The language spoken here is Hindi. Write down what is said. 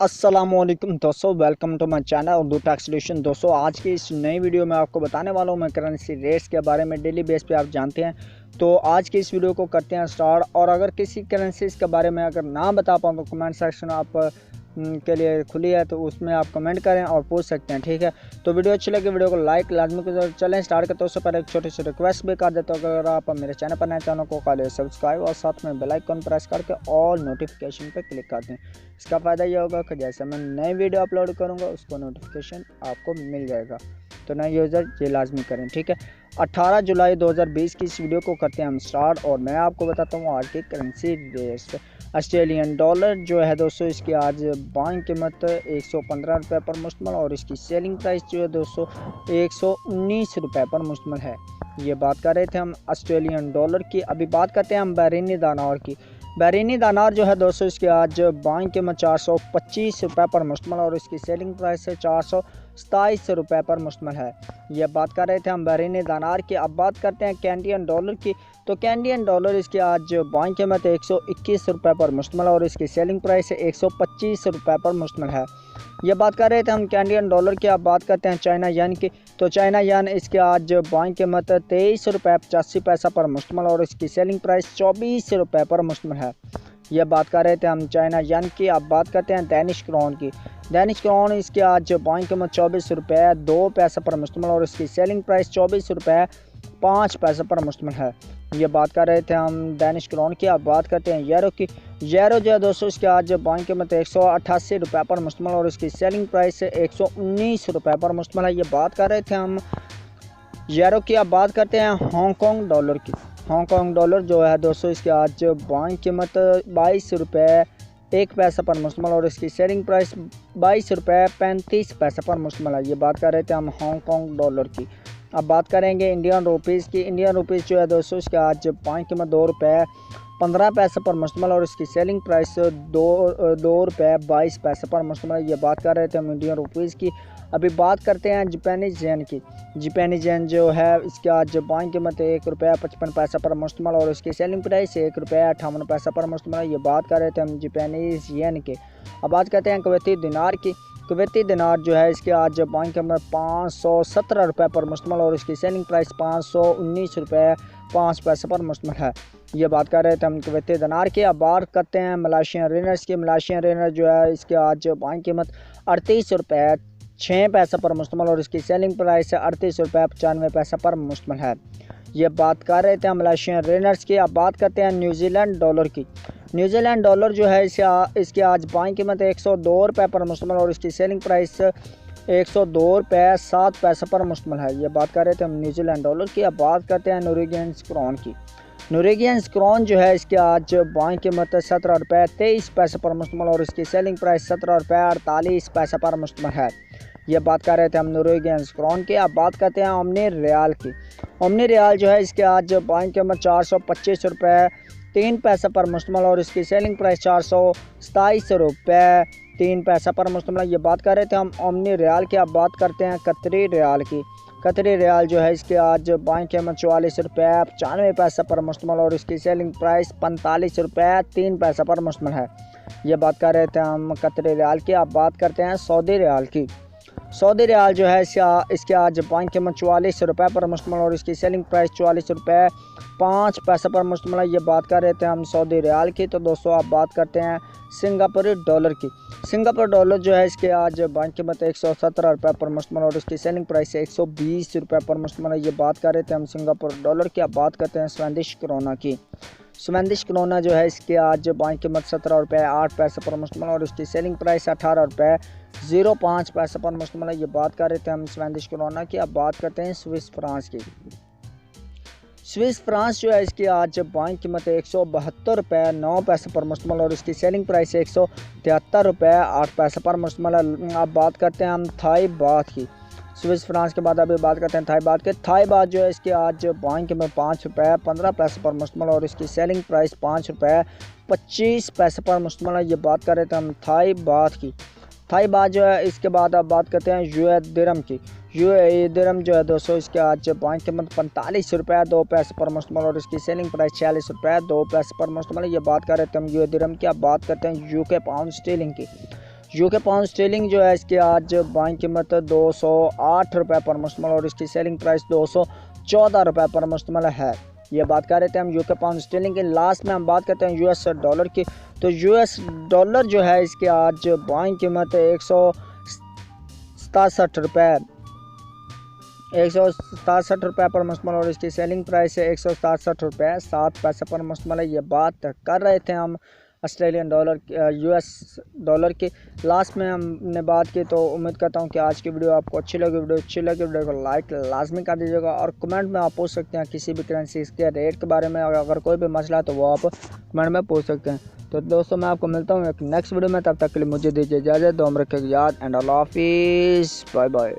अस्सलामुअलैकुम दोस्तों, welcome to my channel Urdu tech solution. दोस्तों, आज की इस नई वीडियो में आपको बताने वाला हूं मैं करेंसी रेट्स के बारे में। डेली बेस पे आप जानते हैं, तो आज की इस वीडियो को करते हैं स्टार्ट। और अगर किसी करेंसीज के बारे में अगर ना बता पाऊँ तो कमेंट सेक्शन आप के लिए खुली है, तो उसमें आप कमेंट करें और पूछ सकते हैं, ठीक है। तो वीडियो अच्छी लगे वीडियो को लाइक लाजमी करें। चलें स्टार्ट करते हैं। उससे पहले एक छोटी सी रिक्वेस्ट भी कर देता हूँ, अगर आप मेरे चैनल पर नए चैनल को कर सब्सक्राइब और साथ में बेल आइकन प्रेस करके ऑल नोटिफिकेशन पर क्लिक कर दें। इसका फ़ायदा ये होगा कि जैसे मैं नई वीडियो अपलोड करूँगा उसको नोटिफिकेशन आपको मिल जाएगा। तो नए यूज़र ये लाजमी करें, ठीक है। 18 जुलाई 2020 की इस वीडियो को करते हैं हम स्टार्ट, और मैं आपको बताता हूँ आज की करेंसी रेट्स। ऑस्ट्रेलियन डॉलर जो है दोस्तों, इसकी आज बाइंग कीमत 115 रुपये पर मुश्तमिल, और इसकी सेलिंग प्राइस जो है दोस्तों 119 रुपये पर मुश्तमिल है। ये बात कर रहे थे हम ऑस्ट्रेलियन डॉलर की। अभी बात करते हैं हम behrini दिनार की। behrini दिनार जो है दोस्तों, इसकी आज बाइंग कीमत 425 रुपये पर मुश्तमिल, और इसकी सेलिंग प्राइस है 427 रुपये पर मुश्तमिल है। ये बात कर रहे थे हम behrini दिनार की। अब बात करते हैं कैनेडियन डॉलर की। तो कैनेडियन डॉलर इसकी आज बाइंग कीमत 121 रुपये पर मुश्तमिल, और इसकी सेलिंग प्राइस 125 रुपये पर मुश्तमिल है। ये बात कर रहे थे हम कैनेडियन डॉलर की। अब बात करते हैं चाइना यान की। तो चाइना यान इसके आज बाइंग कीमत 23 रुपये 85 पैसा पर मुश्तमिल, और इसकी सेलिंग प्राइस 24 रुपये पर मुश्तमिल है। ये बात कर रहे थे हम चाइना यान की। अब बात करते हैं डेनिश क्रोन की। डेनिश क्रोन इसके आज बाइंग कीमत 24 रुपये 2 पैसा पर मुश्तमिल, और इसकी सेलिंग प्राइस 24 रुपये 5 पैसे पर मुश्तमिल है। ये बात कर रहे थे हम डेनिश क्रोन की। अब बात करते हैं यूरो की। यूरो जो है दोस्तों, इसके आज बाइंग कीमत 188 रुपये पर मुश्तमिल, और इसकी सेलिंग प्राइस 119 रुपये पर मुश्तमिल है। ये बात कर रहे थे हम यूरो की। अब बात करते हैं हांगकॉन्ग डॉलर की। हांगकॉन्ग डॉलर जो है दोस्तों, इसके आज बाइंग कीमत 22 रुपये 1 पैसा पर मुश्तमिल, और इसकी सेलिंग प्राइस 22 रुपये 35 पैसे पर मुश्तमिल है। ये बात कर रहे थे हम हांगकॉन्ग डॉलर की। अब बात करेंगे इंडियन रुपीज़ की। इंडियन रुपीज़ जो है दोस्तों, इसके आज बाइंग कीमत 2 रुपये 15 पैसे पर मुश्तमिल, और इसकी सेलिंग प्राइस 2 रुपये 22 पैसे पर मुश्तमिल है। ये बात कर रहे थे हम इंडियन रुपीज़ की। अभी बात करते हैं जापानीज येन की। जापानीज येन जो है, इसके आज बाइंग कीमत 1 रुपये 55 पैसे पर मुश्तमिल, और इसकी सेलिंग प्राइस 1 रुपये 58 पैसे पर मुश्तमिल है। ये बात कर रहे थे हम जापानीज येन के। अब बात करते हैं कुवैती दिनार की। कुवैती दिनार जो है, इसके आज बाइंग कीमत 517 रुपये पर मुश्तमिल, और इसकी सेलिंग प्राइस 519 रुपये 5 पैसे पर मुश्तमिल है। ये बात कर रहे थे हम कुवैती दिनार की। अब बात करते हैं मलेशियन रिनर्स की। मलेशियन रिनर जो है, इसके आज बाइंग कीमत 38 रुपये 6 पैसे पर मुश्तमिल, और इसकी सेलिंग प्राइस 38 रुपये 95 पैसे पर मुश्तमिल है। ये बात कर रहे थे हम मलेशियन रिनर्स की। अब बात करते हैं न्यूजीलैंड डॉलर की। न्यूजीलैंड डॉलर जो है, इसके आज बाइंग कीमत 102 रुपये पर मुश्तमिल, और इसकी सेलिंग प्राइस 102 रुपये 7 पैसे पर मुश्तमिल है। ये बात कर रहे थे हम न्यूजीलैंड डॉलर की। अब बात करते हैं नोरेगियंस क्रोन की। नोरेगियंस क्रोन जो है, इसके आज बाइंग कीमत 17 रुपये 23 पैसे पर मुश्तमिल, और इसकी सेलिंग प्राइस 17 रुपये 48 पैसे पर मुश्तमिल है। ये बात कर रहे थे हम नोरेगियंस क्रोन की। अब बात करते हैं ओमनी रियाल की। ओमनी रियाल जो है, इसके आज बाइंग कीमत 425 रुपये 3 पैसे पर मुश्तमिल, और इसकी सेलिंग प्राइस 427 रुपये 3 पैसे पर मुश्तमिल है। ये बात कर रहे थे हम ओमनी रियाल की। अब बात करते हैं कतरी रियाल की। कतरी रियाल जो है, इसके आज बाइंग कीमत 44 रुपये 95 पैसे पर मुश्तमिल, और इसकी सेलिंग प्राइस 45 रुपये 3 पैसे पर मुश्तमिल है। ये बात कर रहे थे हम कतरी रियाल की। अब बात करते हैं सऊदी रियाल की। सऊदी रियाल जो है, इसके आज बाइंग कीमत 44 रुपये पर मुश्तमिल, और इसकी सेलिंग प्राइस 44 रुपये 5 पैसे पर मुश्तमिल है। ये बात कर रहे थे हम सऊदी रियाल की। तो दोस्तों, आप बात करते हैं सिंगापुरी डॉलर की। सिंगापुर डॉलर जो है, इसके आज बाइंग कीमत 117 रुपये पर मुश्तमिल, और इसकी सेलिंग प्राइस 120 रुपये पर मुश्तमिल है। ये बात कर रहे थे हम सिंगापुर डॉलर की। अब बात करते हैं स्वेडिश क्रोना की। स्वेडिश क्रोना जो है, इसके आज बाइंग कीमत 17 रुपये 8 पैसे पर मुश्तमिल, और इसकी सेलिंग प्राइस 18 रुपये 05 पैसे पर मुश्तमिल है। ये बात कर रहे थे हम स्वेडिश क्रोना की। अब बात करते हैं स्विस फ्रांस की। स्विस फ्रांस जो है, इसकी आज बाइंग कीमत 172 रुपये 9 पैसे पर मुश्तमिल, और इसकी सेलिंग प्राइस 173 रुपये 8 पैसे पर मुश्तमिल है। अब बात करते हैं हम थाई बात की। स्विस फ्रांस के बाद अभी बात करते हैं थाई बात के। थाई बात जो है, इसकी आज बाइंग कीमत 5 रुपये 15 पैसे पर मुश्तमिल, और इसकी सेलिंग प्राइस 5 रुपये 25 पैसे पर मुश्तमिल है। ये बात कर रहे थे हम थाई बात की। थाई बात जो है, इसके बाद अब बात करते हैं u.a.e दिरहम की। u.a.e दिरहम जो है दोस्तों, इसके आज बाइंग कीमत 45 रुपये 2 पैसे पर मुश्तमिल, और इसकी सेलिंग प्राइस 46 रुपये 2 पैसे पर मुश्तमिल है। ये बात कर रहे थे हम u.a.e दिरहम की। अब बात करते हैं यूके पाउंड स्टीलिंग की। यूके पाउंड स्टेलिंग जो है इसकी आज बाइंग कीमत 208 रुपये पर मुश्तमल और इसकी सेलिंग प्राइस 214 रुपये पर मुश्तमल है। ये बात कर रहे थे हम यूके पाउंड स्टेलिंग की। लास्ट में हम बात करते हैं यूएस डॉलर की। तो यूएस डॉलर जो है इसकी आज बाइंग कीमत 167 रुपये पर मुश्तमल और इसकी सेलिंग प्राइस है 167 रुपये 7 पैसे पर मुश्तमल है। ये बात कर रहे थे हम ऑस्ट्रेलियन डॉलर यूएस डॉलर की। लास्ट में हमने बात की। तो उम्मीद करता हूँ कि आज की वीडियो आपको अच्छी लगी। वीडियो को लाइक लाजमी कर दीजिएगा और कमेंट में आप पूछ सकते हैं किसी भी करेंसी के रेट के बारे में। अगर कोई भी मसला है तो वो आप कमेंट में पूछ सकते हैं। तो दोस्तों मैं आपको मिलता हूँ एक नेक्स्ट वीडियो में। तब तक के लिए मुझे दीजिए इजाज़त। दुआ में रखिएगा याद एंड अल्लाह हाफिज़। Bye bye.